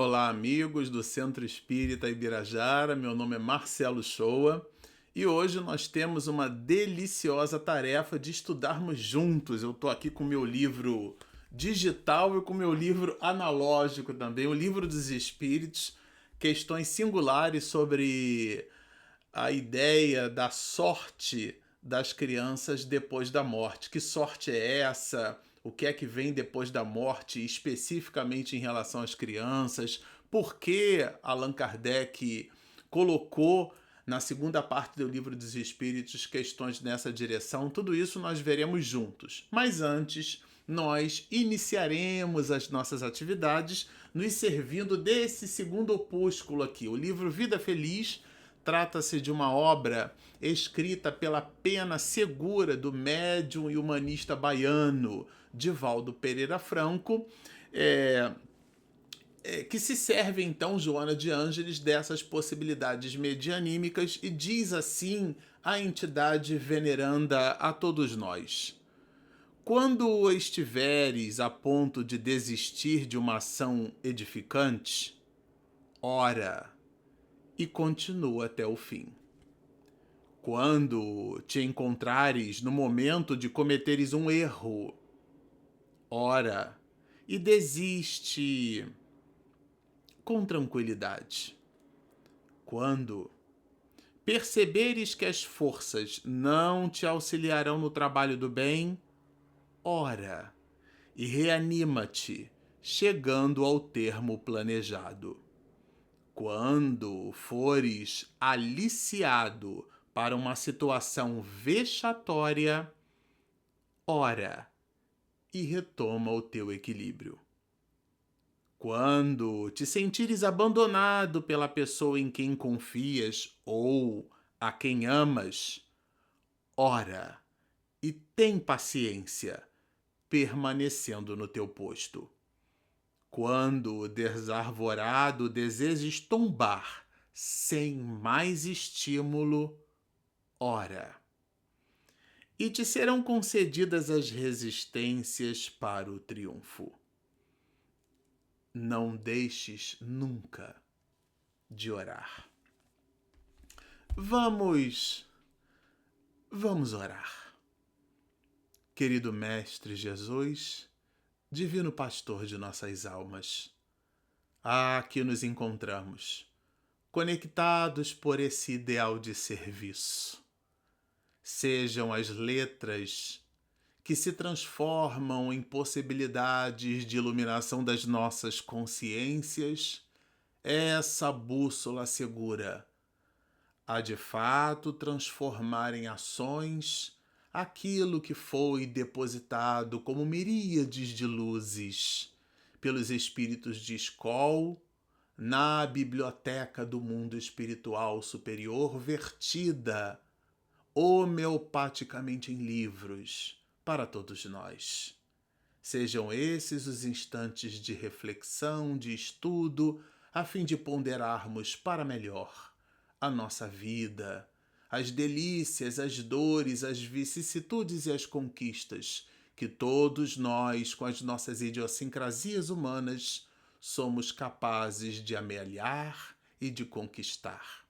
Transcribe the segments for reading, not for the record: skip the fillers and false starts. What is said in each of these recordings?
Olá, amigos do Centro Espírita Ibirajara. Meu nome é Marcelo Shoa e hoje nós temos uma deliciosa tarefa de estudarmos juntos. Eu estou aqui com meu livro digital e com meu livro analógico também, o Livro dos Espíritos, questões singulares sobre a ideia da sorte das crianças depois da morte. Que sorte é essa? O que é que vem depois da morte, especificamente em relação às crianças? Por que Allan Kardec colocou na segunda parte do Livro dos Espíritos questões nessa direção? Tudo isso nós veremos juntos. Mas antes, nós iniciaremos as nossas atividades nos servindo desse segundo opúsculo aqui, o livro Vida Feliz. Trata-se de uma obra escrita pela pena segura do médium e humanista baiano Divaldo Pereira Franco, que se serve então, Joana de Ângeles, dessas possibilidades medianímicas e diz assim a entidade veneranda a todos nós. Quando estiveres a ponto de desistir de uma ação edificante, ora e continua até o fim. Quando te encontrares no momento de cometeres um erro, ora e desiste com tranquilidade. Quando perceberes que as forças não te auxiliarão no trabalho do bem, ora e reanima-te, chegando ao termo planejado. Quando fores aliciado para uma situação vexatória, ora e retoma o teu equilíbrio. Quando te sentires abandonado pela pessoa em quem confias ou a quem amas, ora e tem paciência, permanecendo no teu posto. Quando desarvorado desejes tombar sem mais estímulo, ora. E te serão concedidas as resistências para o triunfo. Não deixes nunca de orar. Vamos orar. Querido Mestre Jesus, Divino Pastor de nossas almas, aqui nos encontramos, conectados por esse ideal de serviço. Sejam as letras que se transformam em possibilidades de iluminação das nossas consciências, essa bússola segura, a de fato transformar em ações aquilo que foi depositado como miríades de luzes pelos espíritos de Skol na biblioteca do mundo espiritual superior, vertida homeopaticamente em livros para todos nós. Sejam esses os instantes de reflexão, de estudo, a fim de ponderarmos para melhor a nossa vida, as delícias, as dores, as vicissitudes e as conquistas que todos nós, com as nossas idiosincrasias humanas, somos capazes de amealhar e de conquistar.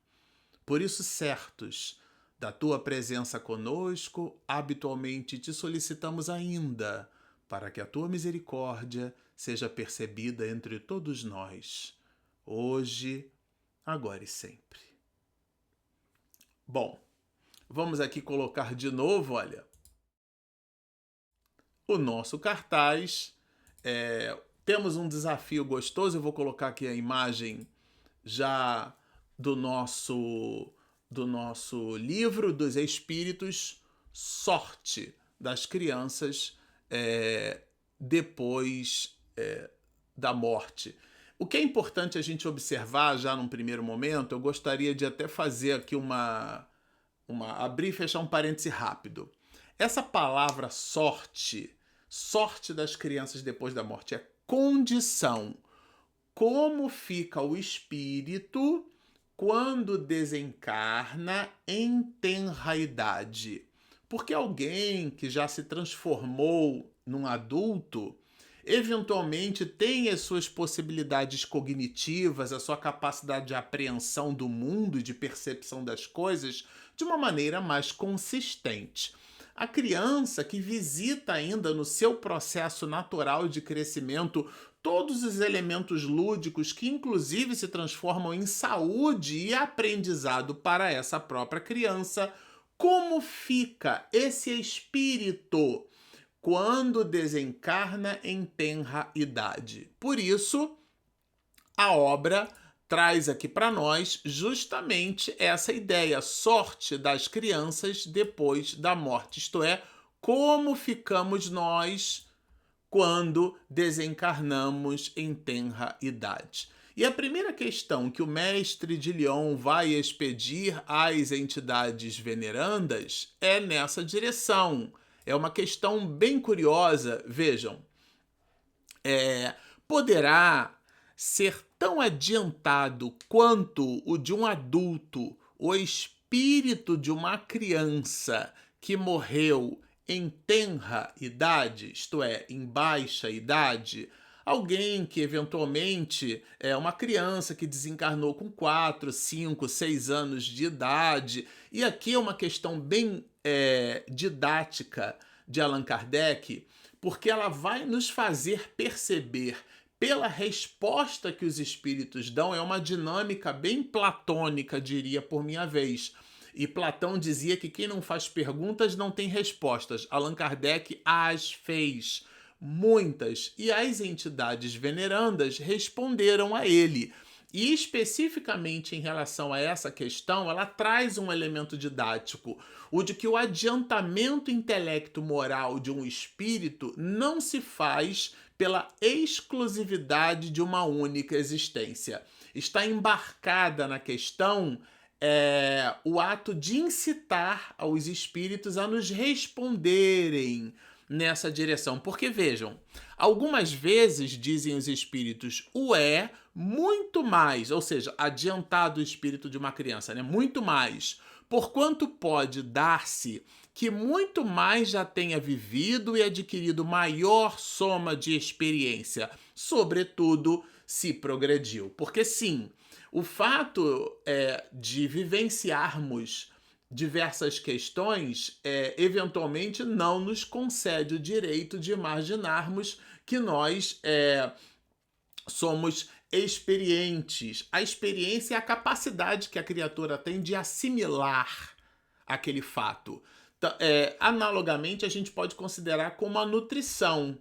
Por isso, certos da tua presença conosco, habitualmente te solicitamos ainda, para que a tua misericórdia seja percebida entre todos nós, hoje, agora e sempre. Bom, vamos aqui colocar de novo, olha, o nosso cartaz. Temos um desafio gostoso, eu vou colocar aqui a imagem já do nosso livro dos Espíritos, Sorte das Crianças depois da morte. O que é importante a gente observar já num primeiro momento, eu gostaria de até fazer aqui abrir e fechar um parêntese rápido. Essa palavra sorte das crianças depois da morte, é condição. Como fica o espírito quando desencarna em tenra idade? Porque alguém que já se transformou num adulto, eventualmente tem as suas possibilidades cognitivas, a sua capacidade de apreensão do mundo e de percepção das coisas de uma maneira mais consistente. A criança que visita ainda no seu processo natural de crescimento todos os elementos lúdicos que inclusive se transformam em saúde e aprendizado para essa própria criança, como fica esse espírito quando desencarna em tenra idade? Por isso, a obra traz aqui para nós justamente essa ideia, sorte das crianças depois da morte, isto é, como ficamos nós quando desencarnamos em tenra idade. E a primeira questão que o mestre de Lyon vai expedir às entidades venerandas é nessa direção. É uma questão bem curiosa. Vejam, poderá ser tão adiantado quanto o de um adulto o espírito de uma criança que morreu em tenra idade, isto é, em baixa idade, alguém que eventualmente é uma criança que desencarnou com 4, 5, 6 anos de idade. E aqui é uma questão bem didática de Allan Kardec, porque ela vai nos fazer perceber pela resposta que os espíritos dão, é uma dinâmica bem platônica, diria por minha vez. E Platão dizia que quem não faz perguntas não tem respostas. Allan Kardec as fez, muitas, e as entidades venerandas responderam a ele. E especificamente em relação a essa questão, ela traz um elemento didático, o de que o adiantamento intelecto-moral de um espírito não se faz pela exclusividade de uma única existência. Está embarcada na questão o ato de incitar aos espíritos a nos responderem nessa direção. Porque, vejam, algumas vezes dizem os espíritos muito mais, ou seja, adiantado o espírito de uma criança, né? Muito mais. Porquanto pode dar-se que muito mais já tenha vivido e adquirido maior soma de experiência, sobretudo se progrediu. Porque sim, o fato de vivenciarmos diversas questões eventualmente não nos concede o direito de imaginarmos que nós somos experientes. A experiência é a capacidade que a criatura tem de assimilar aquele fato. Analogamente, a gente pode considerar como a nutrição.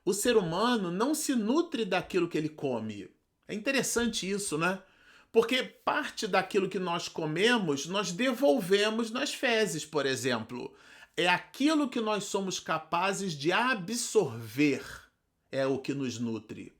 O ser humano não se nutre daquilo que ele come. É interessante isso, né? Porque parte daquilo que nós comemos, nós devolvemos nas fezes, por exemplo. É aquilo que nós somos capazes de absorver, é o que nos nutre.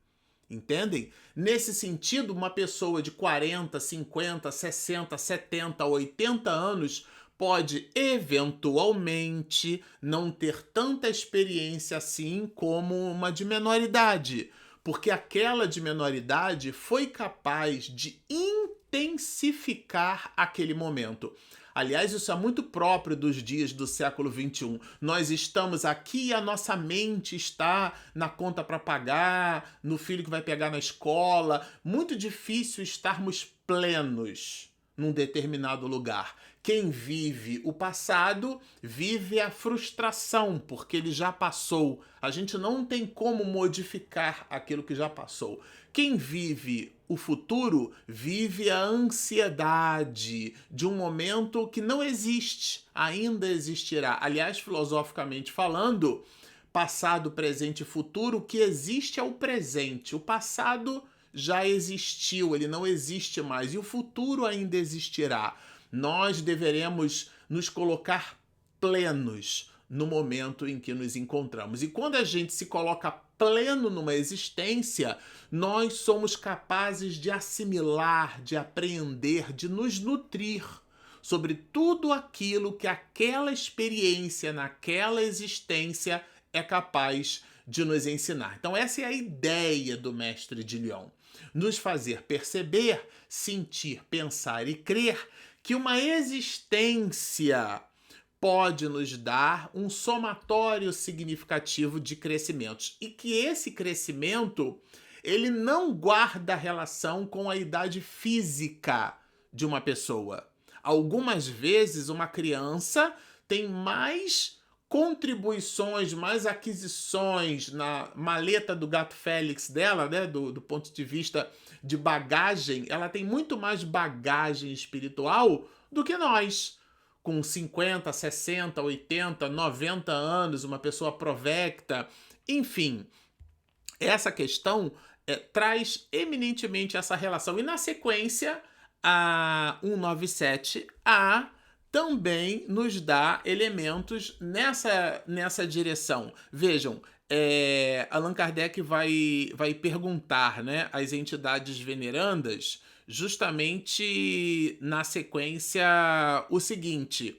Entendem? Nesse sentido, uma pessoa de 40, 50, 60, 70, 80 anos pode eventualmente não ter tanta experiência assim como uma de menor idade, porque aquela de menor idade foi capaz de intensificar aquele momento. Aliás, isso é muito próprio dos dias do século XXI. Nós estamos aqui e a nossa mente está na conta para pagar, no filho que vai pegar na escola. Muito difícil estarmos plenos num determinado lugar. Quem vive o passado vive a frustração, porque ele já passou. A gente não tem como modificar aquilo que já passou. Quem vive o futuro vive a ansiedade de um momento que não existe, ainda existirá. Aliás, filosoficamente falando, passado, presente e futuro, o que existe é o presente. O passado já existiu, ele não existe mais, e o futuro ainda existirá. Nós deveremos nos colocar plenos no momento em que nos encontramos. E quando a gente se coloca pleno numa existência, nós somos capazes de assimilar, de apreender, de nos nutrir sobre tudo aquilo que aquela experiência naquela existência é capaz de nos ensinar. Então essa é a ideia do mestre de Lyon. Nos fazer perceber, sentir, pensar e crer que uma existência pode nos dar um somatório significativo de crescimentos e que esse crescimento ele não guarda relação com a idade física de uma pessoa. Algumas vezes uma criança tem mais contribuições, mais aquisições na maleta do gato Félix dela, né, do ponto de vista de bagagem, ela tem muito mais bagagem espiritual do que nós. Com 50, 60, 80, 90 anos, uma pessoa provecta, enfim, essa questão traz eminentemente essa relação. E na sequência, a 197A também nos dá elementos nessa direção. Vejam, Allan Kardec vai perguntar, né, às entidades venerandas justamente na sequência o seguinte,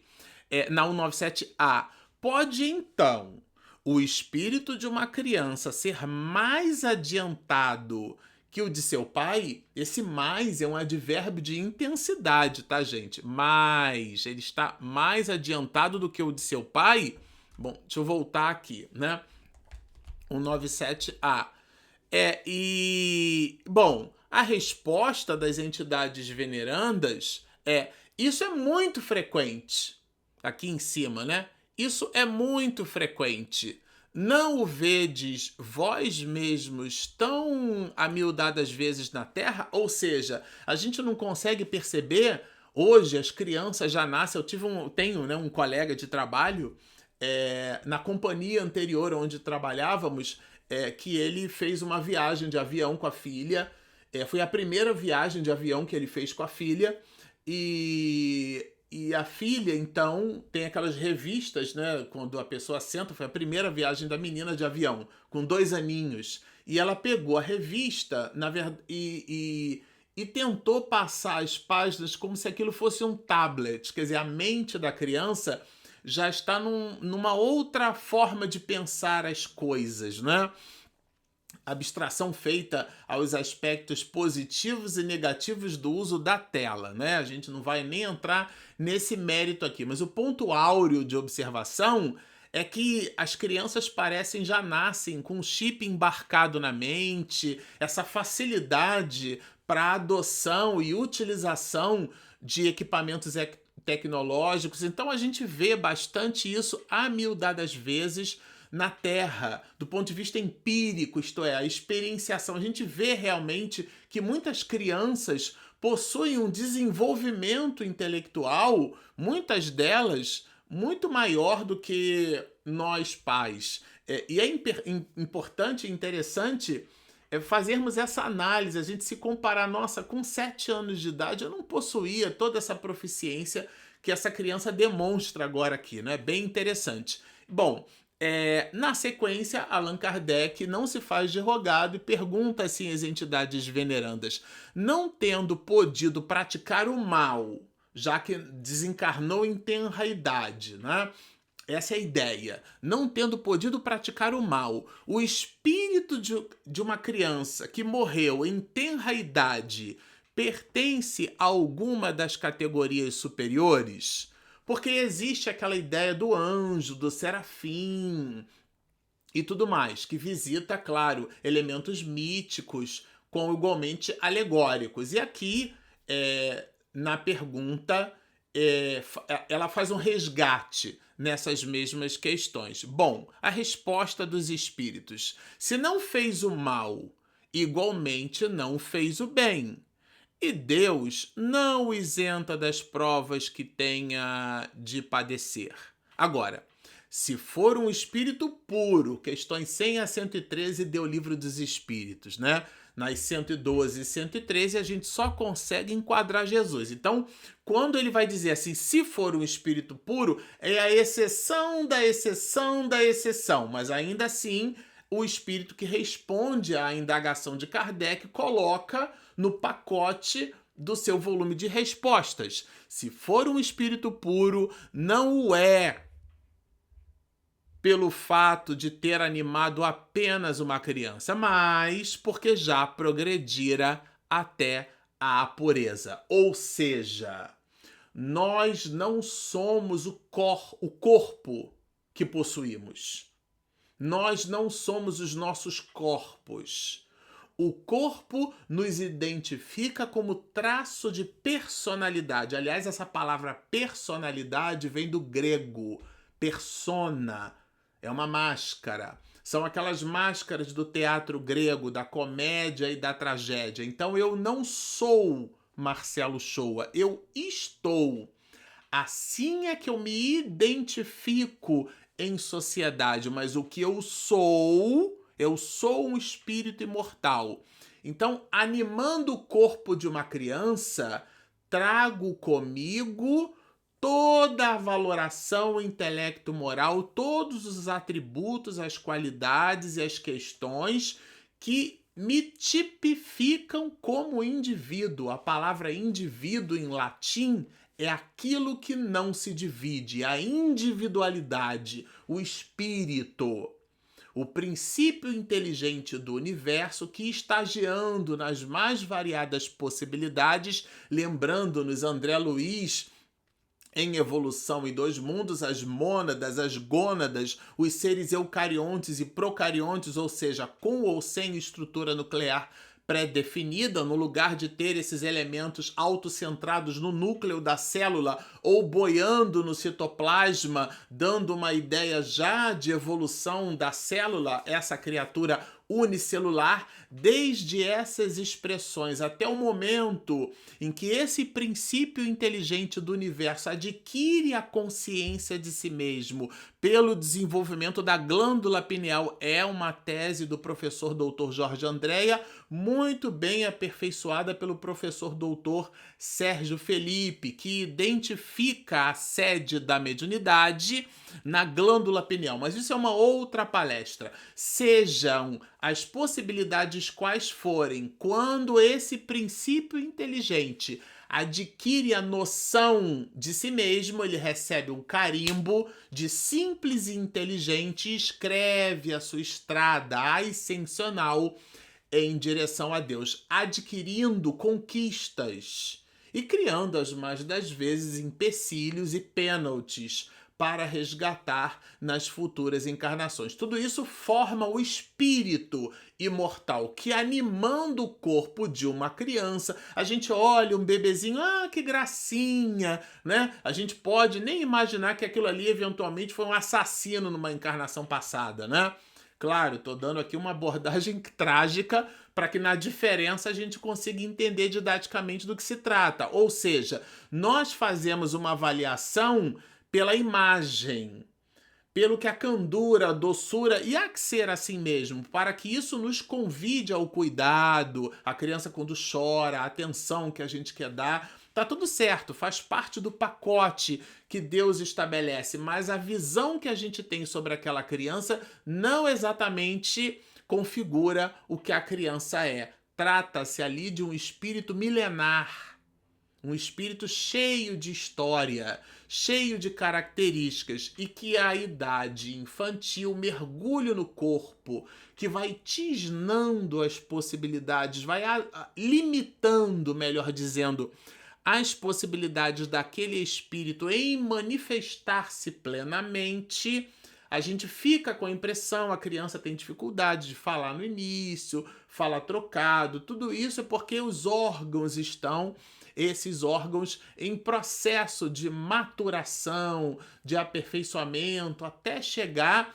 na 197A, pode então o espírito de uma criança ser mais adiantado que o de seu pai? Esse mais é um advérbio de intensidade, tá, gente? Mais, ele está mais adiantado do que o de seu pai? Bom, deixa eu voltar aqui, né? 197A. Bom, a resposta das entidades venerandas isso é muito frequente. Aqui em cima, né? Isso é muito frequente. Não o vedes vós mesmos tão amildadas vezes na terra? Ou seja, a gente não consegue perceber. Hoje as crianças já nascem. Tenho, né, um colega de trabalho na companhia anterior onde trabalhávamos, que ele fez uma viagem de avião com a filha. Foi a primeira viagem de avião que ele fez com a filha. E a filha, então, tem aquelas revistas, né? Quando a pessoa senta, foi a primeira viagem da menina de avião, com 2 aninhos. E ela pegou a revista, na verdade, e tentou passar as páginas como se aquilo fosse um tablet. Quer dizer, a mente da criança já está numa outra forma de pensar as coisas, né? Abstração feita aos aspectos positivos e negativos do uso da tela, né? A gente não vai nem entrar nesse mérito aqui, mas o ponto áureo de observação é que as crianças já nascem com um chip embarcado na mente, essa facilidade para adoção e utilização de equipamentos tecnológicos. Então a gente vê bastante isso amildadas vezes na Terra, do ponto de vista empírico, isto é, a experienciação. A gente vê realmente que muitas crianças possuem um desenvolvimento intelectual, muitas delas, muito maior do que nós pais. E é importante e interessante fazermos essa análise, a gente se comparar. Nossa, com 7 anos de idade eu não possuía toda essa proficiência que essa criança demonstra agora aqui, né? Bem interessante. Bom, na sequência, Allan Kardec não se faz de rogado e pergunta assim às entidades venerandas: não tendo podido praticar o mal, já que desencarnou em tenra idade, né? Essa é a ideia. Não tendo podido praticar o mal, o espírito de uma criança que morreu em tenra idade pertence a alguma das categorias superiores? Porque existe aquela ideia do anjo, do serafim e tudo mais, que visita, claro, elementos míticos com igualmente alegóricos. E aqui, na pergunta, ela faz um resgate nessas mesmas questões. Bom, a resposta dos espíritos: se não fez o mal, igualmente não fez o bem. E Deus não o isenta das provas que tenha de padecer. Agora, se for um espírito puro, questões 100 a 113 do Livro dos Espíritos, né? Nas 112 e 113 a gente só consegue enquadrar Jesus. Então, quando ele vai dizer assim, se for um espírito puro, é a exceção da exceção da exceção, mas ainda assim o espírito que responde à indagação de Kardec coloca no pacote do seu volume de respostas. Se for um espírito puro, não o é pelo fato de ter animado apenas uma criança, mas porque já progredira até a pureza. Ou seja, nós não somos o corpo que possuímos. Nós não somos os nossos corpos. O corpo nos identifica como traço de personalidade. Aliás, essa palavra personalidade vem do grego. Persona é uma máscara. São aquelas máscaras do teatro grego, da comédia e da tragédia. Então eu não sou Marcelo Shoa, eu estou. Assim é que eu me identifico em sociedade, mas o que eu sou um espírito imortal. Então, animando o corpo de uma criança, trago comigo toda a valoração, o intelecto moral, todos os atributos, as qualidades e as questões que me tipificam como indivíduo. A palavra indivíduo em latim é aquilo que não se divide, a individualidade, o espírito, o princípio inteligente do universo que, estagiando nas mais variadas possibilidades, lembrando-nos André Luiz, em Evolução em Dois Mundos, as mônadas, as gônadas, os seres eucariontes e procariontes, ou seja, com ou sem estrutura nuclear pré-definida, no lugar de ter esses elementos autocentrados no núcleo da célula ou boiando no citoplasma, dando uma ideia já de evolução da célula, essa criatura unicelular, desde essas expressões até o momento em que esse princípio inteligente do universo adquire a consciência de si mesmo pelo desenvolvimento da glândula pineal, é uma tese do professor doutor Jorge Andréa, muito bem aperfeiçoada pelo professor doutor Sérgio Felipe, que identifica a sede da mediunidade na glândula pineal. Mas isso é uma outra palestra. Sejam as possibilidades quais forem, quando esse princípio inteligente adquire a noção de si mesmo, ele recebe um carimbo de simples e inteligente e escreve a sua estrada ascensional em direção a Deus, adquirindo conquistas e criando as mais das vezes empecilhos e pênaltis para resgatar nas futuras encarnações. Tudo isso forma o espírito imortal que, animando o corpo de uma criança, a gente olha um bebezinho, que gracinha, né? A gente pode nem imaginar que aquilo ali eventualmente foi um assassino numa encarnação passada, né? Claro, estou dando aqui uma abordagem trágica para que na diferença a gente consiga entender didaticamente do que se trata. Ou seja, nós fazemos uma avaliação pela imagem, pelo que a candura, a doçura, e há que ser assim mesmo, para que isso nos convide ao cuidado, a criança quando chora, a atenção que a gente quer dar, tá tudo certo, faz parte do pacote que Deus estabelece, mas a visão que a gente tem sobre aquela criança não exatamente configura o que a criança é. Trata-se ali de um espírito milenar, um espírito cheio de história, cheio de características e que a idade infantil mergulha no corpo, que vai tisnando as possibilidades, vai limitando, melhor dizendo, as possibilidades daquele espírito em manifestar-se plenamente. A gente fica com a impressão, a criança tem dificuldade de falar no início, fala trocado, tudo isso é porque os órgãos estão, esses órgãos, em processo de maturação, de aperfeiçoamento, até chegar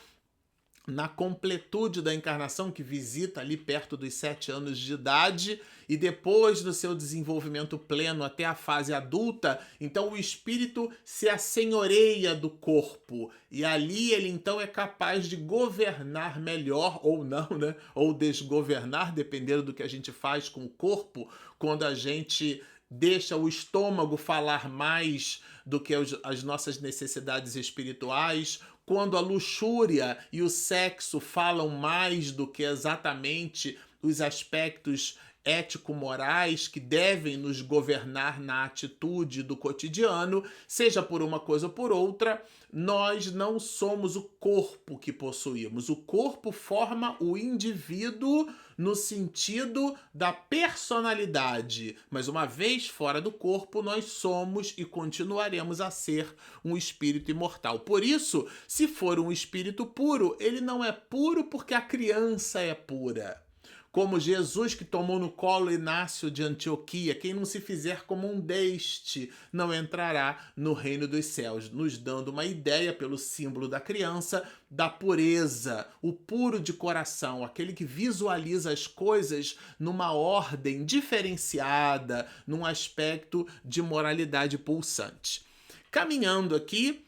na completude da encarnação, que visita ali perto dos 7 anos de idade, e depois do seu desenvolvimento pleno até a fase adulta, então o espírito se assenhoreia do corpo, e ali ele então é capaz de governar melhor, ou não, né? Ou desgovernar, dependendo do que a gente faz com o corpo, quando a gente deixa o estômago falar mais do que as nossas necessidades espirituais, quando a luxúria e o sexo falam mais do que exatamente os aspectos ético-morais que devem nos governar na atitude do cotidiano, seja por uma coisa ou por outra, nós não somos o corpo que possuímos. O corpo forma o indivíduo no sentido da personalidade, mas uma vez fora do corpo, nós somos e continuaremos a ser um espírito imortal. Por isso, se for um espírito puro, ele não é puro porque a criança é pura. Como Jesus que tomou no colo Inácio de Antioquia, quem não se fizer como um deste não entrará no reino dos céus, nos dando uma ideia pelo símbolo da criança, da pureza, o puro de coração, aquele que visualiza as coisas numa ordem diferenciada, num aspecto de moralidade pulsante. Caminhando aqui,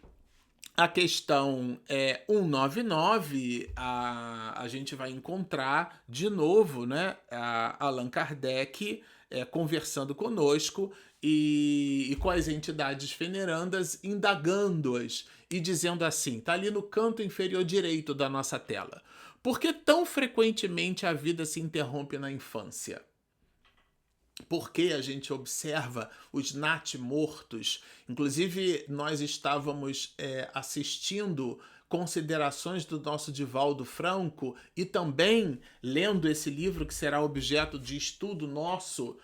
a questão 199, a gente vai encontrar de novo, né, Allan Kardec conversando conosco e com as entidades venerandas, indagando-as e dizendo assim, tá ali no canto inferior direito da nossa tela. Por que tão frequentemente a vida se interrompe na infância? Porque a gente observa os natimortos. Inclusive, nós estávamos assistindo considerações do nosso Divaldo Franco e também lendo esse livro que será objeto de estudo nosso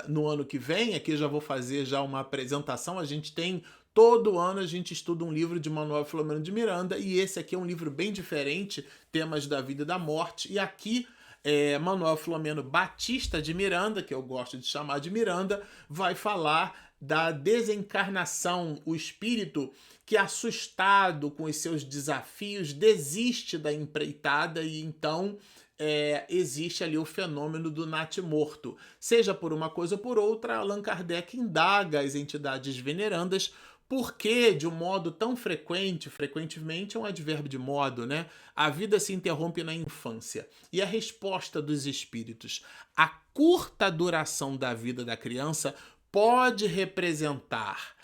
no ano que vem. Aqui já vou fazer já uma apresentação. A gente tem... Todo ano a gente estuda um livro de Manuel Filomeno de Miranda e esse aqui é um livro bem diferente, temas da vida e da morte. E aqui Manuel Filomeno Batista de Miranda, que eu gosto de chamar de Miranda, vai falar da desencarnação, o espírito que, assustado com os seus desafios, desiste da empreitada e então existe ali o fenômeno do natimorto. Seja por uma coisa ou por outra, Allan Kardec indaga as entidades venerandas porque, de um modo tão frequentemente é um advérbio de modo, né? A vida se interrompe na infância. E a resposta dos espíritos: a curta duração da vida da criança pode representar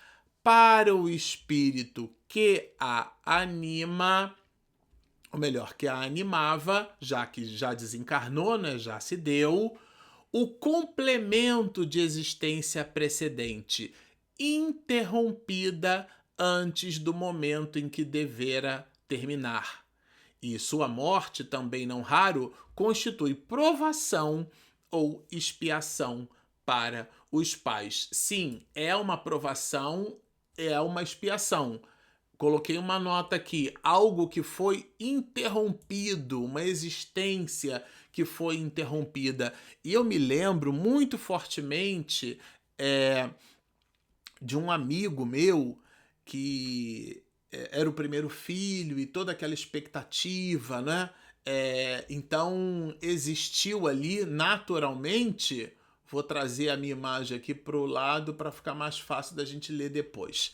para o espírito que a anima, ou melhor, que a animava, já que já desencarnou, né? Já se deu, o complemento de existência precedente, interrompida antes do momento em que devera terminar. E sua morte, também não raro, constitui provação ou expiação para os pais. Sim, é uma provação, é uma expiação. Coloquei uma nota aqui, algo que foi interrompido, uma existência que foi interrompida. E eu me lembro muito fortemente de um amigo meu que era o primeiro filho e toda aquela expectativa, né? Então existiu ali naturalmente. Vou trazer a minha imagem aqui para o lado para ficar mais fácil da gente ler depois.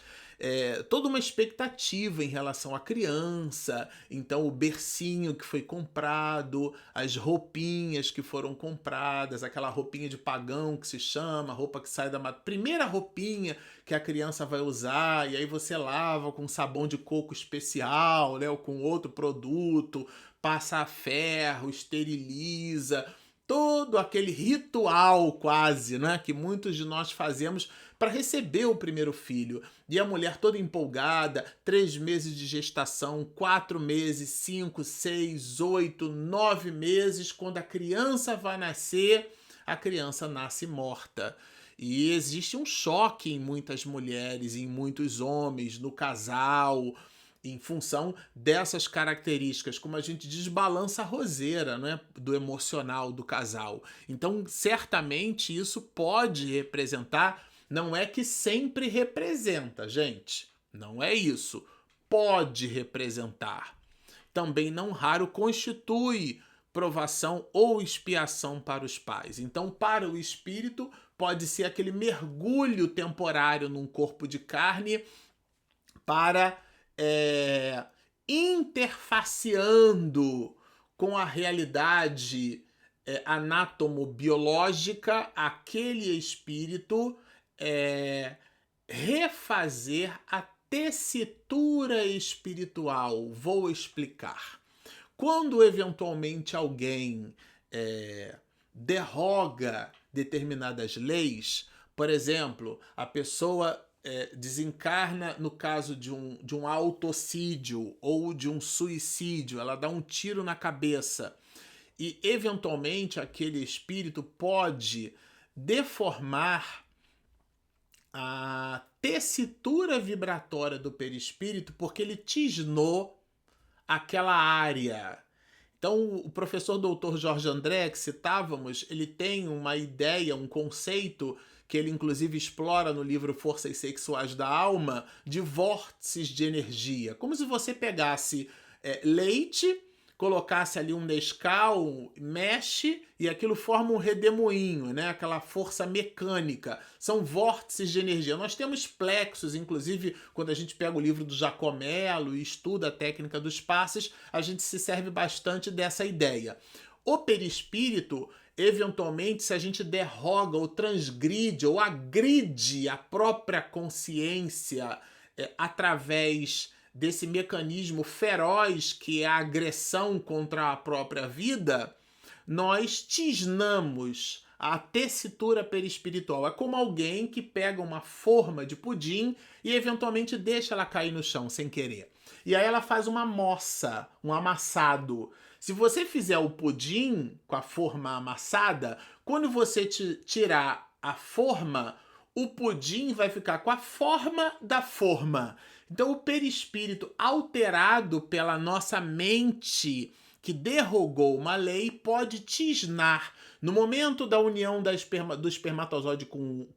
Toda uma expectativa em relação à criança, então o bercinho que foi comprado, as roupinhas que foram compradas, aquela roupinha de pagão que se chama, roupa que sai da primeira roupinha que a criança vai usar, e aí você lava com sabão de coco especial, né, ou com outro produto, passa a ferro, esteriliza, todo aquele ritual quase, né, que muitos de nós fazemos para receber o primeiro filho. E a mulher toda empolgada, 3 meses de gestação, 4 meses, 5, 6, 8, 9 meses, quando a criança vai nascer, a criança nasce morta. E existe um choque em muitas mulheres, em muitos homens, no casal, em função dessas características, como a gente desbalança a roseira, né, do emocional do casal. Então, certamente, isso pode representar, não é que sempre representa, gente, não é isso, pode representar. Também, não raro, constitui provação ou expiação para os pais. Então, para o espírito, pode ser aquele mergulho temporário num corpo de carne para interfaceando com a realidade anatomobiológica, aquele espírito refazer a tessitura espiritual. Vou explicar. Quando eventualmente alguém derroga determinadas leis, por exemplo, a pessoa desencarna no caso de um autocídio ou de um suicídio, ela dá um tiro na cabeça e, eventualmente, aquele espírito pode deformar a tessitura vibratória do perispírito porque ele tisnou aquela área. Então, o professor doutor Jorge André, que citávamos, ele tem uma ideia, um conceito que ele inclusive explora no livro Forças Sexuais da Alma, de vórtices de energia. Como se você pegasse leite, colocasse ali um Nescau, mexe e aquilo forma um redemoinho, né? Aquela força mecânica. São vórtices de energia. Nós temos plexos, inclusive, quando a gente pega o livro do Giacomello e estuda a técnica dos passes, a gente se serve bastante dessa ideia. O perispírito, eventualmente, se a gente derroga ou transgride ou agride a própria consciência através desse mecanismo feroz que é a agressão contra a própria vida, nós tisnamos a tessitura perispiritual. É como alguém que pega uma forma de pudim e eventualmente deixa ela cair no chão sem querer. E aí ela faz uma moça, um amassado. Se você fizer o pudim com a forma amassada, quando você tirar a forma, o pudim vai ficar com a forma da forma. Então o perispírito alterado pela nossa mente que derrogou uma lei pode tisnar. No momento da união do espermatozoide com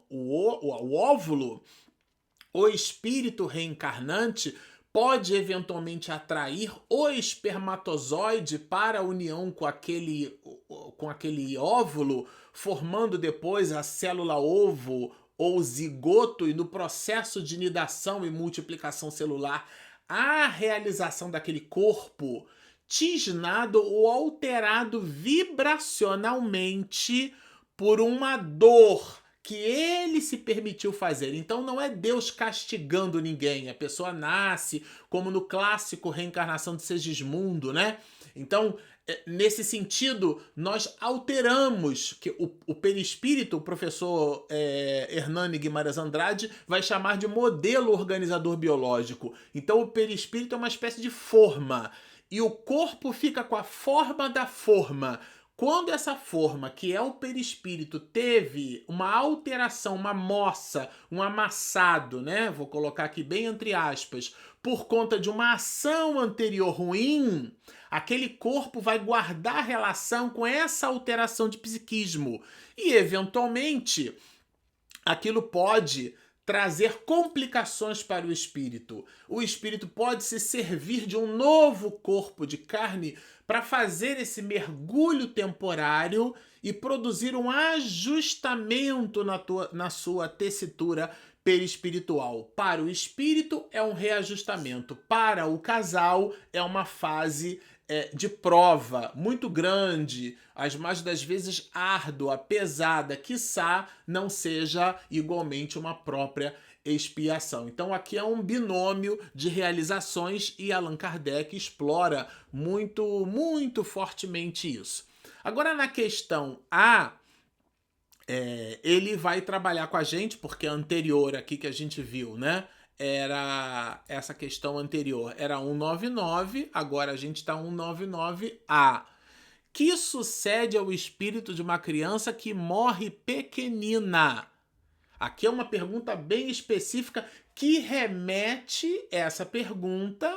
o óvulo, o espírito reencarnante pode eventualmente atrair o espermatozoide para a união com aquele óvulo, formando depois a célula ovo ou zigoto, e no processo de nidação e multiplicação celular, a realização daquele corpo tisnado ou alterado vibracionalmente por uma dor que ele se permitiu fazer. Então não é Deus castigando ninguém. A pessoa nasce, como no clássico Reencarnação de Segismundo, né? Então, nesse sentido, nós alteramos, que o perispírito, o professor Hernani Guimarães Andrade vai chamar de modelo organizador biológico. Então o perispírito é uma espécie de forma, e o corpo fica com a forma da forma. Quando essa forma, que é o perispírito, teve uma alteração, uma moça, um amassado, né? Vou colocar aqui bem entre aspas, por conta de uma ação anterior ruim, aquele corpo vai guardar relação com essa alteração de psiquismo. E, eventualmente, aquilo pode trazer complicações para o espírito. O espírito pode se servir de um novo corpo de carne para fazer esse mergulho temporário e produzir um ajustamento na sua tessitura perispiritual. Para o espírito é um reajustamento, para o casal é uma fase de prova muito grande, as mais das vezes árdua, pesada, quiçá não seja igualmente uma própria expiação. Então aqui é um binômio de realizações e Allan Kardec explora muito, muito fortemente isso. Agora na questão A, ele vai trabalhar com a gente, porque a anterior aqui que a gente viu, né? Era essa questão anterior, era 199, agora a gente está 199A. Que sucede ao espírito de uma criança que morre pequenina? Aqui é uma pergunta bem específica que remete essa pergunta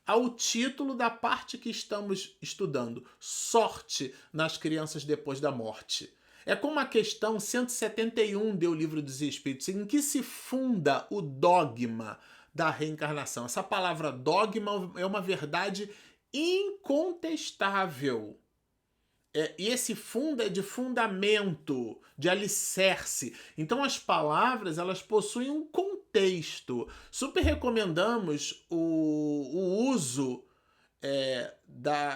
ao título da parte que estamos estudando: Sorte nas crianças depois da morte. É como a questão 171 do Livro dos Espíritos, em que se funda o dogma da reencarnação. Essa palavra dogma é uma verdade incontestável. E esse fundo é de fundamento, de alicerce. Então as palavras, elas possuem um contexto. Super recomendamos o uso,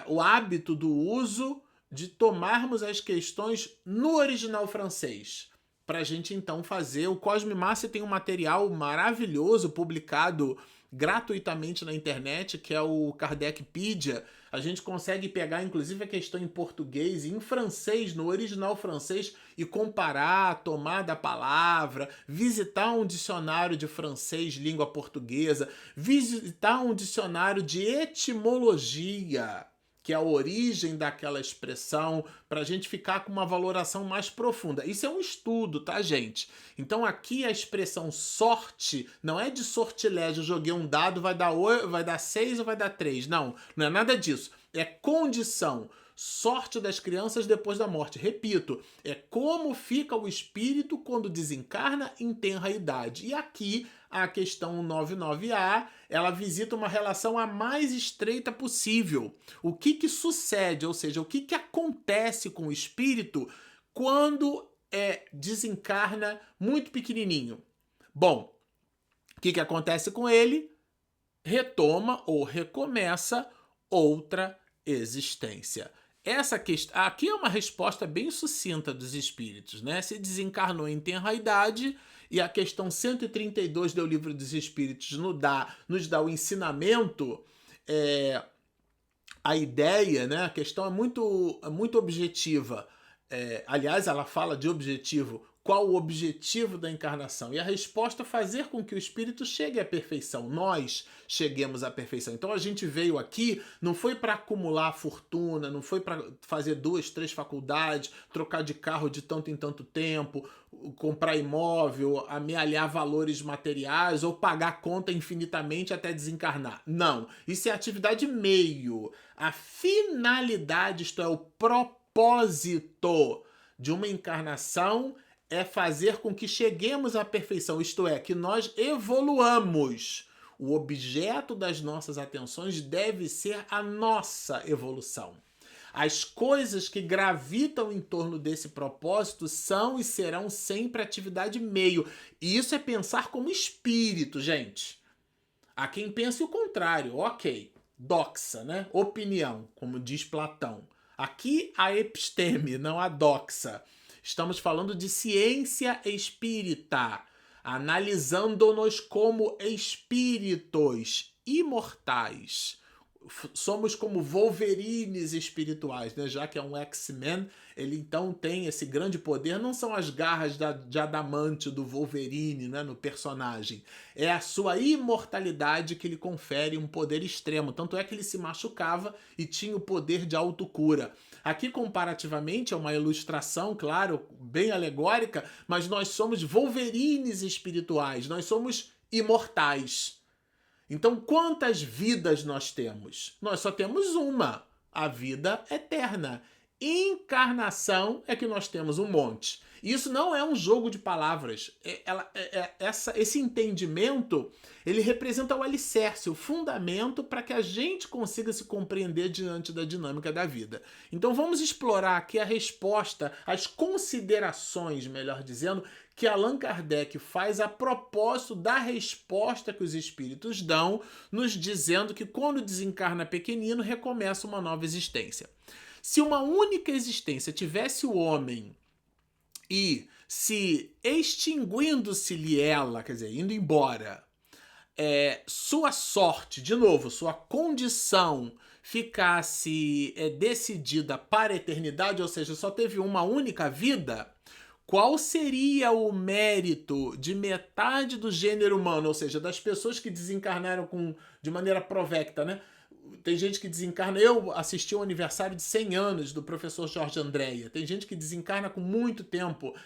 o hábito do uso de tomarmos as questões no original francês, para a gente então fazer. O Cosme Massi tem um material maravilhoso publicado gratuitamente na internet, que é o Kardecpedia. A gente consegue pegar, inclusive, a questão em português e em francês, no original francês, e comparar, tomar da palavra, visitar um dicionário de francês, língua portuguesa, visitar um dicionário de etimologia, que é a origem daquela expressão, para a gente ficar com uma valoração mais profunda. Isso é um estudo, tá, gente? Então aqui a expressão sorte não é de sortilégio, joguei um dado, vai dar 6 ou vai dar 3. Não, não é nada disso. É condição. Sorte das crianças depois da morte. Repito, é como fica o espírito quando desencarna em tenra idade. E aqui a questão 99A, ela visita uma relação a mais estreita possível. O que sucede, ou seja, o que acontece com o espírito quando desencarna muito pequenininho? Bom, o que acontece com ele? Retoma ou recomeça outra existência. Essa questão aqui é uma resposta bem sucinta dos espíritos, né? Se desencarnou em tenra idade, e a questão 132 do Livro dos Espíritos nos dá o ensinamento, a ideia, né? A questão é muito objetiva. Aliás, ela fala de objetivo. Qual o objetivo da encarnação? E a resposta é fazer com que o espírito chegue à perfeição. Nós cheguemos à perfeição. Então a gente veio aqui, não foi para acumular fortuna, não foi para fazer 2, 3 faculdades, trocar de carro de tanto em tanto tempo, comprar imóvel, amealhar valores materiais ou pagar conta infinitamente até desencarnar. Não. Isso é atividade meio. A finalidade, isto é, o propósito de uma encarnação é fazer com que cheguemos à perfeição, isto é, que nós evoluamos. O objeto das nossas atenções deve ser a nossa evolução. As coisas que gravitam em torno desse propósito são e serão sempre atividade meio. E isso é pensar como espírito, gente. Há quem pense o contrário, ok. Doxa, né? Opinião, como diz Platão. Aqui a episteme, não a doxa. Estamos falando de ciência espírita, analisando-nos como espíritos imortais. Somos como Wolverines espirituais, né? Já que é um X-Men, ele então tem esse grande poder. Não são as garras de adamante do Wolverine, né, no personagem. É a sua imortalidade que lhe confere um poder extremo. Tanto é que ele se machucava e tinha o poder de autocura. Aqui, comparativamente, é uma ilustração, claro, bem alegórica, mas nós somos Wolverines espirituais. Nós somos imortais. Então, quantas vidas nós temos? Nós só temos uma, a vida eterna. Encarnação é que nós temos um monte. Isso não é um jogo de palavras. Esse entendimento, ele representa o alicerce, o fundamento para que a gente consiga se compreender diante da dinâmica da vida. Então vamos explorar aqui a resposta, as considerações, melhor dizendo, que Allan Kardec faz a propósito da resposta que os espíritos dão, nos dizendo que quando desencarna pequenino, recomeça uma nova existência. Se uma única existência tivesse o homem e se extinguindo-se-lhe ela, quer dizer, indo embora, sua sorte, de novo, sua condição ficasse decidida para a eternidade, ou seja, só teve uma única vida, qual seria o mérito de metade do gênero humano, ou seja, das pessoas que desencarnaram de maneira provecta, né? Tem gente que desencarna... Eu assisti ao aniversário de 100 anos do professor Jorge Andréia. Tem gente que desencarna com muito tempo.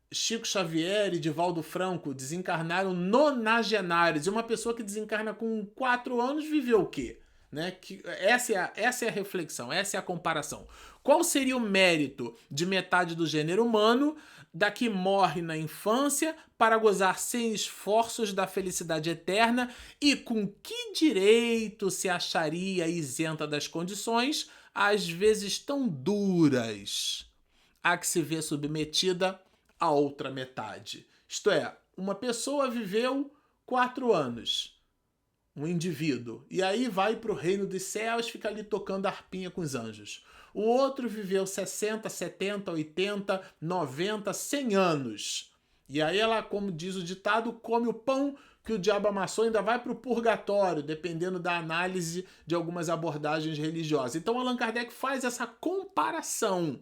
Chico Xavier e Divaldo Franco desencarnaram nonagenários. E uma pessoa que desencarna com 4 anos viveu o quê? Né? Essa é a reflexão, essa é a comparação. Qual seria o mérito de metade do gênero humano da que morre na infância para gozar sem esforços da felicidade eterna e com que direito se acharia isenta das condições, às vezes tão duras, a que se vê submetida a outra metade? Isto é, uma pessoa viveu 4 anos, um indivíduo, e aí vai para o reino dos céus, fica ali tocando harpinha com os anjos. O outro viveu 60, 70, 80, 90, 100 anos. E aí ela, como diz o ditado, come o pão que o diabo amassou ainda vai para o purgatório, dependendo da análise de algumas abordagens religiosas. Então Allan Kardec faz essa comparação.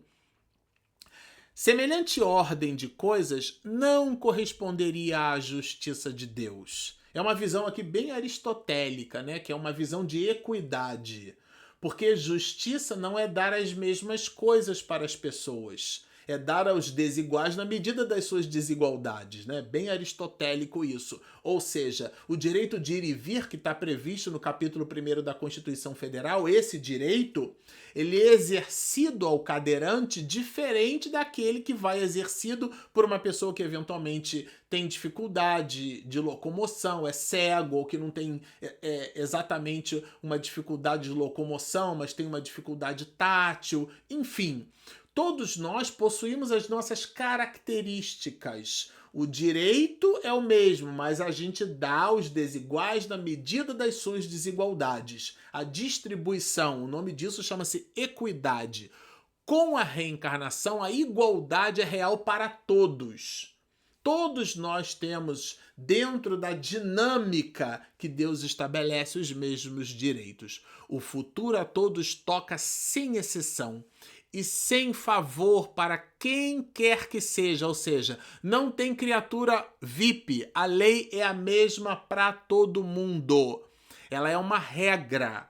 Semelhante ordem de coisas não corresponderia à justiça de Deus. É uma visão aqui bem aristotélica, né? Que é uma visão de equidade. Porque justiça não é dar as mesmas coisas para as pessoas. É dar aos desiguais na medida das suas desigualdades, né? Bem aristotélico isso. Ou seja, o direito de ir e vir que está previsto no capítulo 1º da Constituição Federal, esse direito, ele é exercido ao cadeirante diferente daquele que vai exercido por uma pessoa que eventualmente tem dificuldade de locomoção, é cego, ou que não tem exatamente uma dificuldade de locomoção, mas tem uma dificuldade tátil, enfim. Todos nós possuímos as nossas características. O direito é o mesmo, mas a gente dá aos desiguais na medida das suas desigualdades. A distribuição, o nome disso chama-se equidade. Com a reencarnação, a igualdade é real para todos. Todos nós temos, dentro da dinâmica que Deus estabelece, os mesmos direitos. O futuro a todos toca sem exceção e sem favor para quem quer que seja, ou seja, não tem criatura VIP, a lei é a mesma para todo mundo. Ela é uma regra.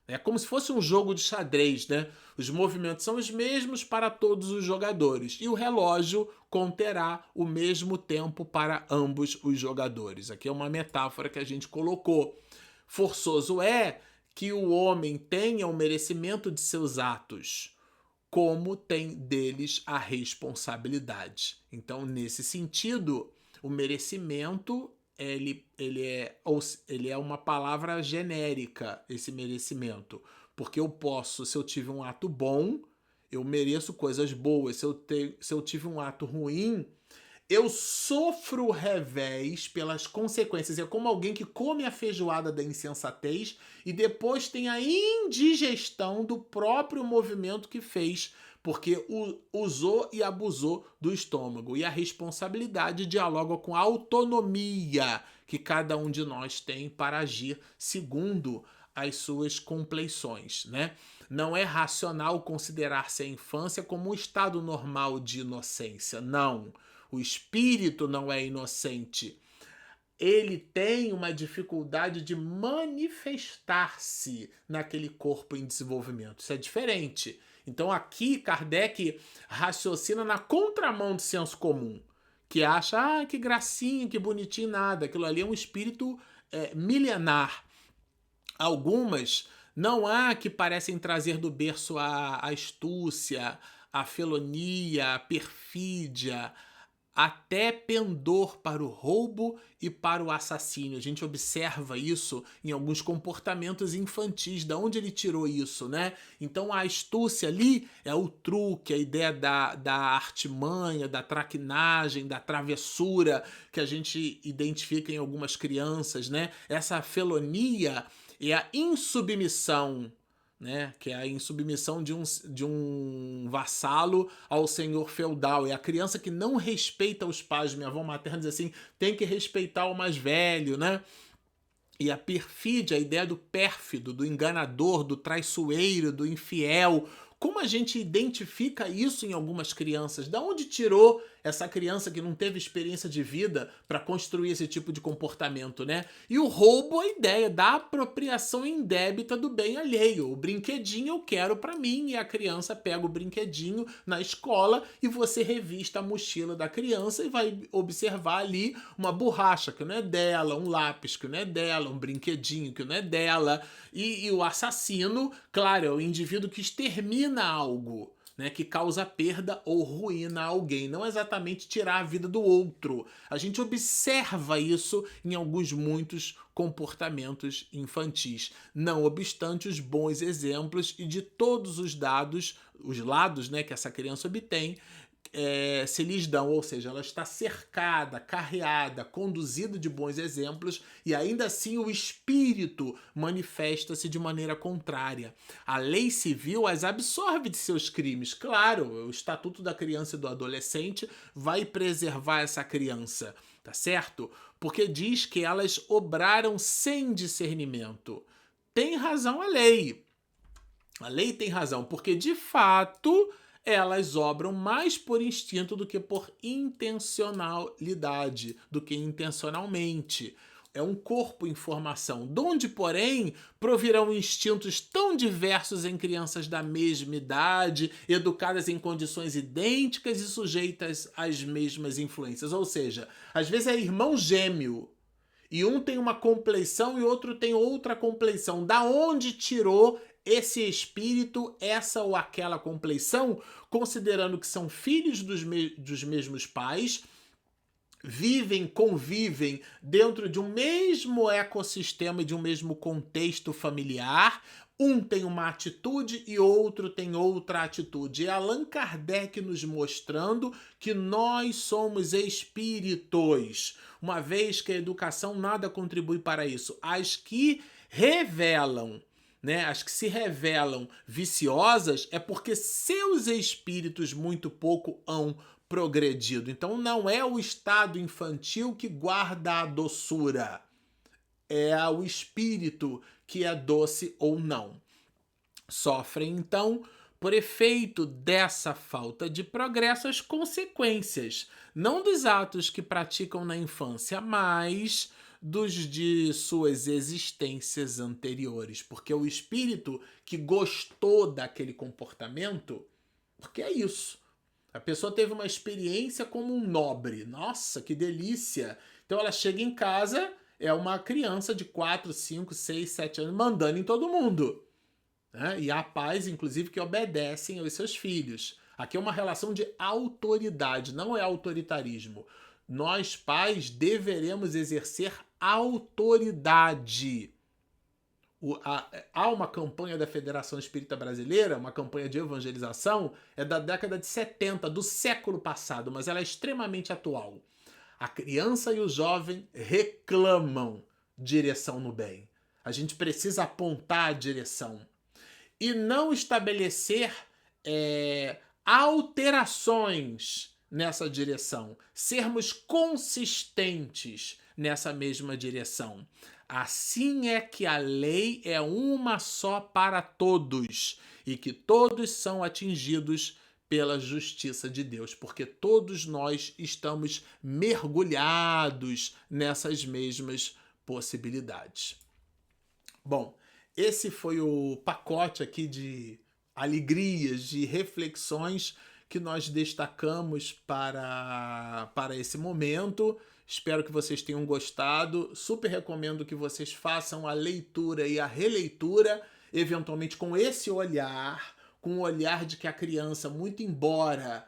É como se fosse um jogo de xadrez, né? Os movimentos são os mesmos para todos os jogadores e o relógio conterá o mesmo tempo para ambos os jogadores. Aqui é uma metáfora que a gente colocou. Forçoso é que o homem tenha o merecimento de seus atos, como tem deles a responsabilidade. Então, nesse sentido, o merecimento ele é uma palavra genérica, esse merecimento. Porque eu posso, se eu tive um ato bom, eu mereço coisas boas. Se eu tive um ato ruim, eu sofro o revés pelas consequências. É como alguém que come a feijoada da insensatez e depois tem a indigestão do próprio movimento que fez, porque usou e abusou do estômago. E a responsabilidade dialoga com a autonomia que cada um de nós tem para agir segundo as suas compleições, né? Não é racional considerar-se a infância como um estado normal de inocência, não. O espírito não é inocente. Ele tem uma dificuldade de manifestar-se naquele corpo em desenvolvimento. Isso é diferente. Então aqui Kardec raciocina na contramão do senso comum, que acha, que gracinha, que bonitinho, nada. Aquilo ali é um espírito milenar. Algumas não há que parecem trazer do berço a astúcia, a felonia, a perfídia, até pendor para o roubo e para o assassínio. A gente observa isso em alguns comportamentos infantis. Da onde ele tirou isso, né? Então a astúcia ali é o truque, a ideia da artimanha, da traquinagem, da travessura que a gente identifica em algumas crianças, né? Essa felonia é a insubmissão, né? Que é a insubmissão de um vassalo ao senhor feudal. É a criança que não respeita os pais. Minha avó materna diz assim, tem que respeitar o mais velho, né? E a perfídia, a ideia do pérfido, do enganador, do traiçoeiro, do infiel. Como a gente identifica isso em algumas crianças? Da onde tirou essa criança que não teve experiência de vida para construir esse tipo de comportamento, né? E o roubo, a ideia da apropriação indébita do bem alheio. O brinquedinho eu quero para mim, e a criança pega o brinquedinho na escola e você revista a mochila da criança e vai observar ali uma borracha que não é dela, um lápis que não é dela, um brinquedinho que não é dela. E o assassino, claro, é o indivíduo que extermina algo, né, que causa perda ou ruína a alguém, não exatamente tirar a vida do outro. A gente observa isso em muitos comportamentos infantis. Não obstante os bons exemplos e de todos os lados, né, que essa criança obtém, se lhes dão, ou seja, ela está cercada, carreada, conduzida de bons exemplos e ainda assim o espírito manifesta-se de maneira contrária. A lei civil as absorve de seus crimes. Claro, o Estatuto da Criança e do Adolescente vai preservar essa criança. tá certo? Porque diz que elas obraram sem discernimento. Tem razão a lei. A lei tem razão, porque de fato elas obram mais por instinto do que por intencionalidade, do que intencionalmente. É um corpo em formação, donde, porém, provirão instintos tão diversos em crianças da mesma idade, educadas em condições idênticas e sujeitas às mesmas influências. Ou seja, às vezes é irmão gêmeo, e um tem uma compleição e outro tem outra compleição. Da onde tirou esse espírito, essa ou aquela compleição, considerando que são filhos dos mesmos pais, vivem, convivem dentro de um mesmo ecossistema e de um mesmo contexto familiar. Um tem uma atitude e outro tem outra atitude. É Allan Kardec nos mostrando que nós somos espíritos, uma vez que a educação nada contribui para isso. As que revelam, né, as que se revelam viciosas é porque seus espíritos muito pouco hão progredido. Então não é o estado infantil que guarda a doçura, é o espírito que é doce ou não. Sofrem então, por efeito dessa falta de progresso, as consequências, não dos atos que praticam na infância, mas dos de suas existências anteriores. Porque o espírito que gostou daquele comportamento, porque é isso. A pessoa teve uma experiência como um nobre. Nossa, que delícia! Então ela chega em casa, é uma criança de 4, 5, 6, 7 anos mandando em todo mundo. Né? E há pais, inclusive, que obedecem aos seus filhos. Aqui é uma relação de autoridade, não é autoritarismo. Nós, pais, deveremos exercer autoridade. Há uma campanha da Federação Espírita Brasileira, uma campanha de evangelização, é da década de 70, do século passado, mas ela é extremamente atual. A criança e o jovem reclamam direção no bem. A gente precisa apontar a direção e não estabelecer alterações nessa direção, sermos consistentes nessa mesma direção. Assim é que a lei é uma só para todos e que todos são atingidos pela justiça de Deus, porque todos nós estamos mergulhados nessas mesmas possibilidades. Bom, esse foi o pacote aqui de alegrias, de reflexões que nós destacamos para esse momento. Espero que vocês tenham gostado. Super recomendo que vocês façam a leitura e a releitura, eventualmente com esse olhar, com o olhar de que a criança, muito embora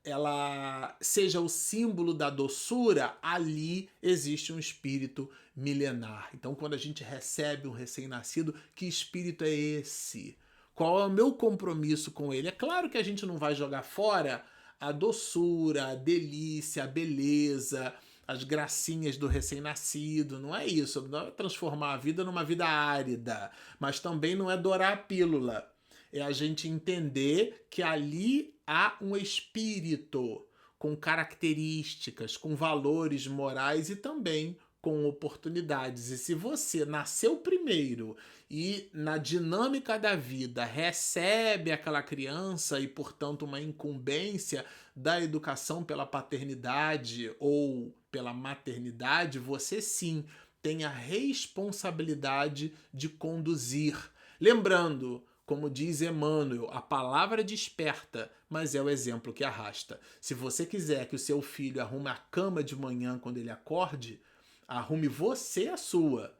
ela seja o símbolo da doçura, ali existe um espírito milenar. Então, quando a gente recebe um recém-nascido, que espírito é esse? Qual é o meu compromisso com ele? É claro que a gente não vai jogar fora a doçura, a delícia, a beleza, as gracinhas do recém-nascido. Não é isso. Não é transformar a vida numa vida árida, mas também não é dourar a pílula. É a gente entender que ali há um espírito com características, com valores morais e também com oportunidades. E se você nasceu primeiro e na dinâmica da vida recebe aquela criança e, portanto, uma incumbência da educação pela paternidade ou pela maternidade, você sim tem a responsabilidade de conduzir. Lembrando, como diz Emmanuel, a palavra desperta, mas é o exemplo que arrasta. Se você quiser que o seu filho arrume a cama de manhã quando ele acorde, arrume você a sua,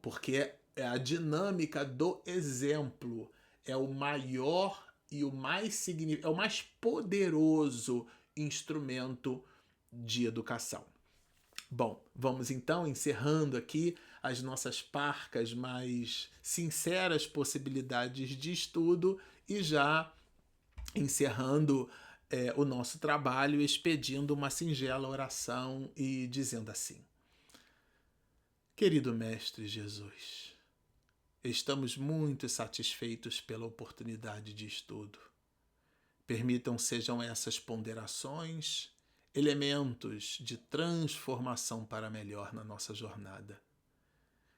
porque é a dinâmica do exemplo, é o maior e o mais é o mais poderoso instrumento de educação. Bom, vamos então encerrando aqui as nossas parcas mais sinceras possibilidades de estudo e já encerrando o nosso trabalho, expedindo uma singela oração e dizendo assim: querido Mestre Jesus, estamos muito satisfeitos pela oportunidade de estudo. Permitam sejam essas ponderações, elementos de transformação para melhor na nossa jornada.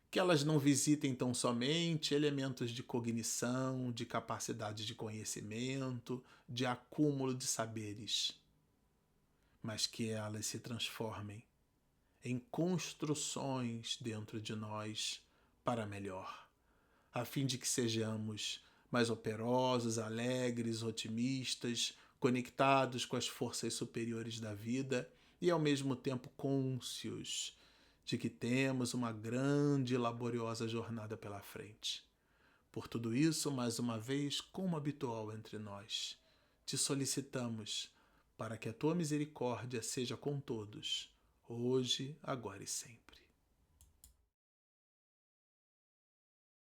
Que elas não visitem tão somente elementos de cognição, de capacidade de conhecimento, de acúmulo de saberes, mas que elas se transformem em construções dentro de nós para melhor, a fim de que sejamos mais operosos, alegres, otimistas, conectados com as forças superiores da vida e ao mesmo tempo cônscios de que temos uma grande e laboriosa jornada pela frente. Por tudo isso, mais uma vez, como habitual entre nós, te solicitamos para que a tua misericórdia seja com todos, hoje, agora e sempre.